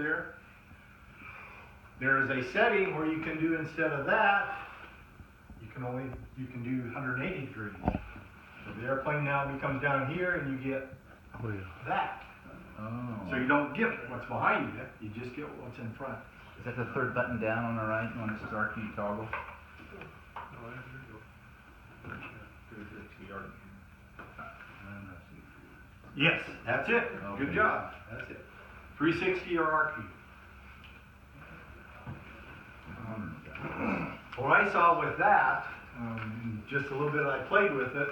there. There is a setting where you can do, instead of that, you can do 180 degrees. So the airplane now becomes down here and you get that. Oh. So you don't get what's behind you, you just get what's in front. Is that the third button down on the right when it says RQ toggle? Yes, that's it. Okay. Good job. That's it. 360 or RQ. What I saw with that, just a little bit I played with it,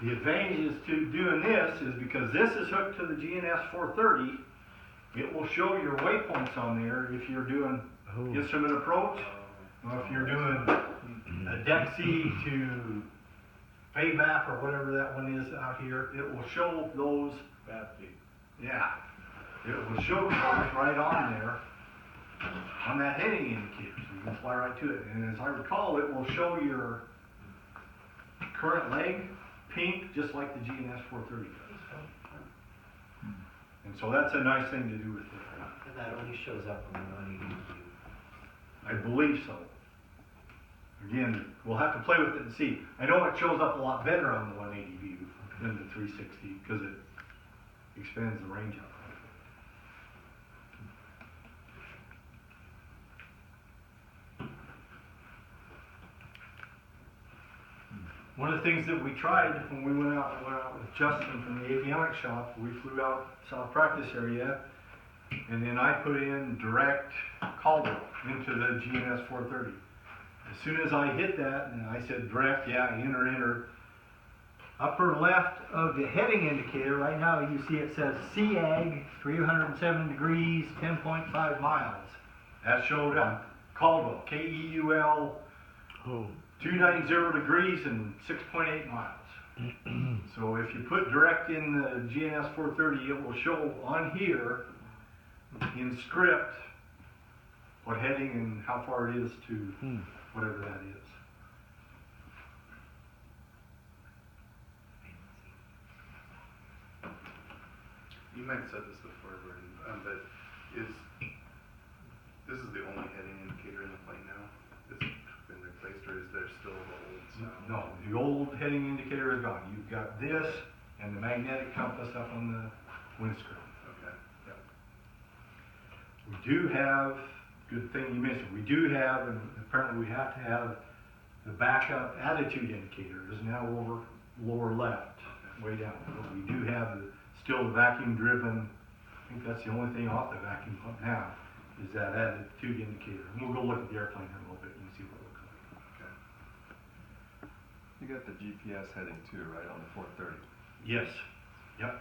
the advantages to doing this is because this is hooked to the GNS 430, it will show your waypoints on there if you're doing instrument approach, or if you're doing a DEXI to payback or whatever that one is out here, it will show those. Yeah, it will show those right on there on that heading indicator, so you can fly right to it. And as I recall, it will show your current leg pink, just like the GNS 430 does. And so that's a nice thing to do with it. And that only shows up on the 180 view. I believe so. Again, we'll have to play with it and see. I know it shows up a lot better on the 180 view than the 360 because it expands the range out. One of the things that we tried when we went out with Justin from the avionics shop, we flew out South Practice area, and then I put in direct Calder into the GNS 430. As soon as I hit that, and I said direct, yeah, enter. Upper left of the heading indicator, right now you see it says CAG 307 degrees, 10.5 miles. That showed up. Caldwell, KEUL, 290 degrees and 6.8 miles. So if you put direct in the GNS 430, it will show on here in script what heading and how far it is to whatever that is. You might have said this before, Vernon, but this is the only heading indicator in the plane now? Is it been replaced, or is there still the old sound? No, the old heading indicator is gone. You've got this and the magnetic compass up on the windscreen. Okay. Yep. We do have, good thing you mentioned, we do have, and apparently we have to have the backup attitude indicator is now over lower left, way down. But we do have still the vacuum driven, I think that's the only thing off the vacuum pump now, is that attitude indicator. And we'll go look at the airplane in a little bit and see what it looks like. Okay. You got the GPS heading too, right, on the 430? Yes. Yep.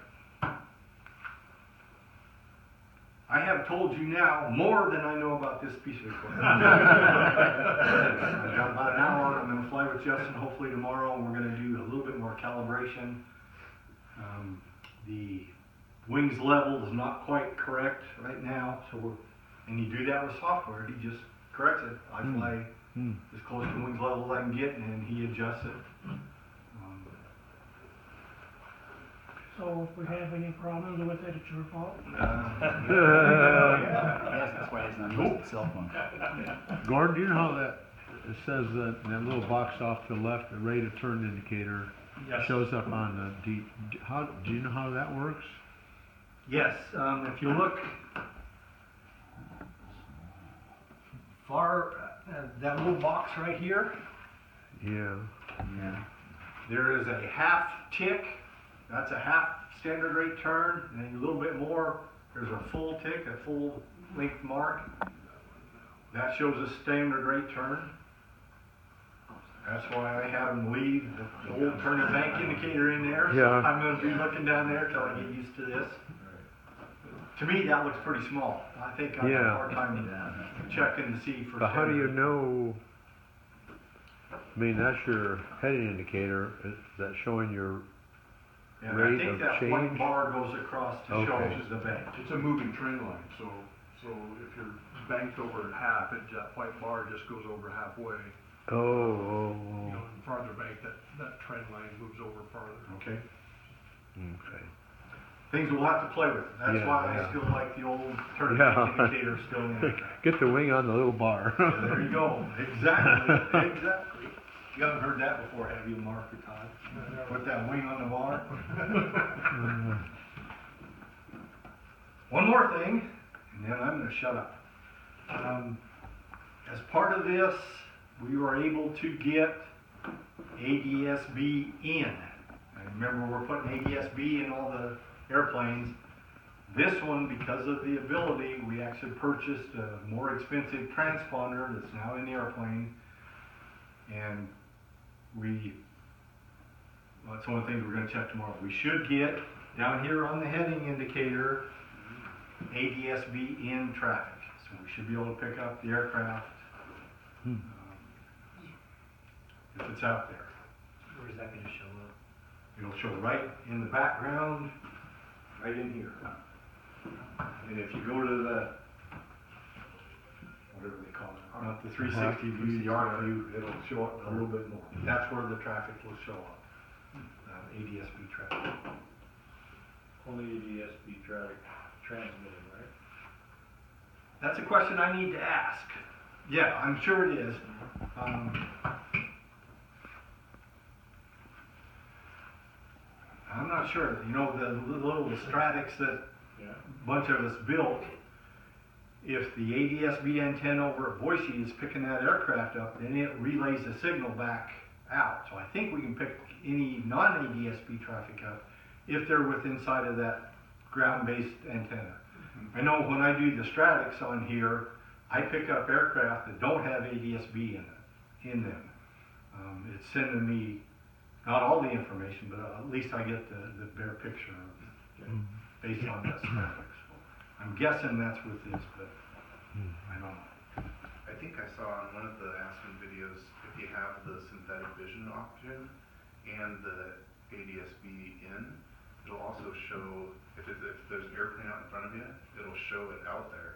I have told you now more than I know about this piece of equipment. I've got about an hour. I'm going to fly with Justin hopefully tomorrow, and we're going to do a little bit more calibration. The wings level is not quite correct right now, so and you do that with software. He just corrects it. I fly as close to wings level as I can get, and then he adjusts it. So if we have any problems with it, it's your fault? Yes, that's why it's not using cell phone. Gordon, do you know how that, it says that in that little box off to the left, the rate of turn indicator shows up on the do you know how that works? Yes, if you look far, that little box right here, Yeah. there is a half tick. That's a half standard rate turn, and then a little bit more, there's a full tick, a full length mark. That shows a standard rate turn. That's why I have them leave the old turn and bank indicator in there. So Yeah. I'm going to be looking down there till I get used to this. To me, that looks pretty small. I think I have a hard time checking to see for. But how do you know? I mean, that's your heading indicator. Is that showing your And rate I think of that change? white bar goes across to Okay. show the bank. It's a moving trend line, so if you're banked over half, that white bar just goes over halfway. You know, and farther back, that trend line moves over farther. Okay. Okay. things we'll have to play with. That's Yeah, why yeah. I still like the old turn Yeah. indicator still in there. Get the wing on the little bar. Yeah, there you go. Exactly. Exactly. You haven't heard that before, have you, Mark or Todd? Put that wing on the bar. One more thing, and then I'm going to shut up. As part of this, we were able to get ADSB in. I remember we're putting ADSB in all the airplanes. This one, because of the ability, we actually purchased a more expensive transponder that's now in the airplane. And well, that's one of the things we're going to check tomorrow. We should get, down here on the heading indicator, ADSB in traffic. So we should be able to pick up the aircraft if it's out there. Where's that gonna show up? It'll show right in the background, right in here. And if you go to the, whatever they call it, not the 360 view, the arc view, it'll show up a little bit more. That's where the traffic will show up, ADSB traffic. Only ADSB traffic transmitted, right? That's a question I need to ask. Yeah, I'm sure it is. I'm not sure. You know, the little Stratics that Yeah. a bunch of us built, if the ADSB antenna over at Boise is picking that aircraft up, then it relays the signal back out. So I think we can pick any non-ADSB traffic up if they're within inside of that ground-based antenna. I know when I do the Stratics on here, I pick up aircraft that don't have ADSB in them. It's sending me not all the information, but at least I get the bare picture of it based on that Stratics. So I'm guessing that's with this, but I don't know. I think I saw on one of the Aspen videos, if you have the synthetic vision option and the ADSB in, it'll also show, if there's an airplane out in front of you, it'll show it out there,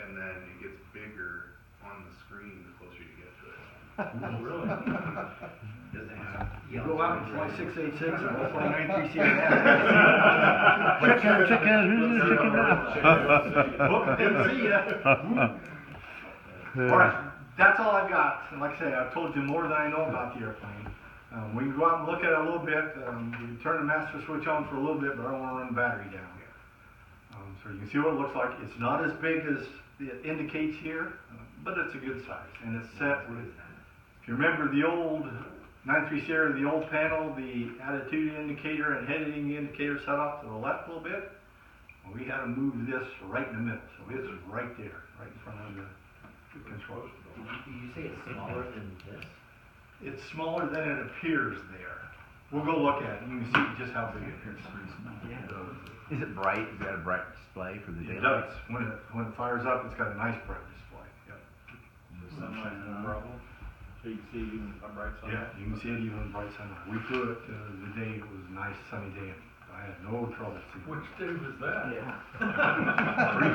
and then it gets bigger on the screen the closer you get to it. Oh, really? Does it have You yellow go out and fly lines? 686 and we'll fly 93C. Chicken, who's the chicken now? Whoop, didn't see ya. All right, that's all I've got. And like I say, I've told you more than I know about the airplane. We can go out and look at it a little bit. We can turn the master switch on for a little bit, but I don't want to run the battery down. So you can see what it looks like. It's not as big as it indicates here, but it's a good size. And it's set with, if you remember the old 93 Sierra, the old panel, the attitude indicator and heading indicator set off to the left a little bit. Well, we had to move this right in the middle, so it's right there, right in front of the controls. Did you say it's smaller than this? It's smaller than it appears there. We'll go look at it. You can see just how big it is. Yeah. Is it bright? Is that a bright display for the It daylight? does. When it fires up, it's got a nice bright display. Yep. Sunlight, no problem. So you can see even a bright sunlight. Yeah, you can see it even in bright sunlight. We flew it the day it was a nice sunny day. I had no trouble seeing it. Which day was that? Yeah. 3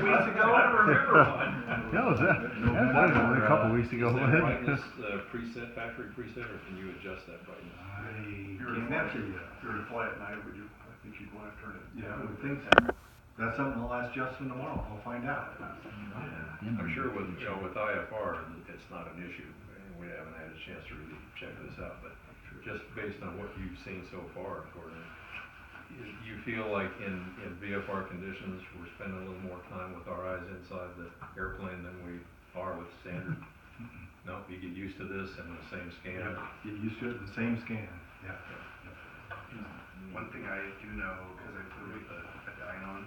weeks ago? I don't remember one. That was only a couple weeks ago. Is that brightness preset, factory preset, or can you adjust that brightness? I If you were to can't fly- answer you. if you were to fly at night, would you, I think you'd want to turn it Yeah, I down. would think so. That's something I'll ask Justin tomorrow. I'll find out. I'm sure with, with IFR, it's not an issue, and we haven't had a chance to really check this out, but just based on what you've seen so far, Gordon, you feel like in VFR conditions, we're spending a little more time with our eyes inside the airplane than we are with standard? No, you get used to this and the same scan? Get used to it, the same scan. Yeah. One thing I do know, because I flew with a Dynon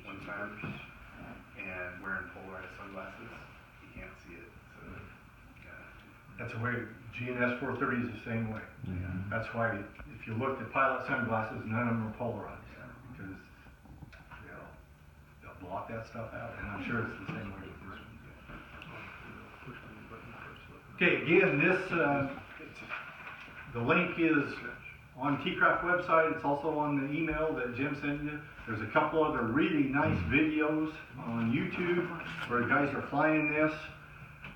one time, and wearing polarized sunglasses, you can't see it. So, yeah. That's the way GNS 430 is the same way. That's why if you looked at pilot sunglasses, none of them are polarized because they'll block that stuff out. And I'm sure it's the same way with this one. Okay, again, this the link is on T-Craft website. It's also on the email that Jim sent you. There's a couple other really nice videos on YouTube where guys are flying this.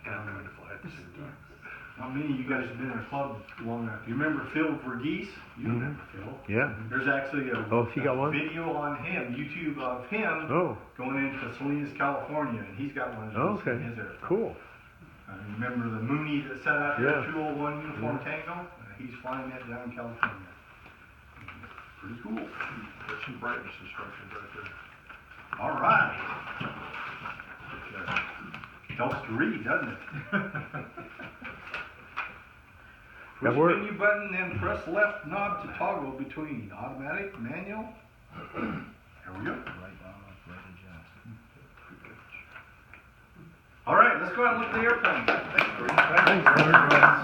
And I'm going to fly at the same time. How many of you guys have been in a club long enough? Do you remember Phil Verghese? You remember Phil. Yeah. There's actually Oh, he got one? video on him, YouTube of him Oh, going into Salinas, California, and he's got one of those okay. in his airplane. Cool. Remember the Mooney that sat out there, Yeah. 201 Uniform Tango? He's flying that down in California. Pretty cool. There's some brightness instructions right there. All right. Helps to read, doesn't it? That Push worked. menu button and press left knob to toggle between automatic, manual. There we go. Right off, right adjust. All right, let's go out and look at the airplane. Thanks, Bruce. Thanks, Mark.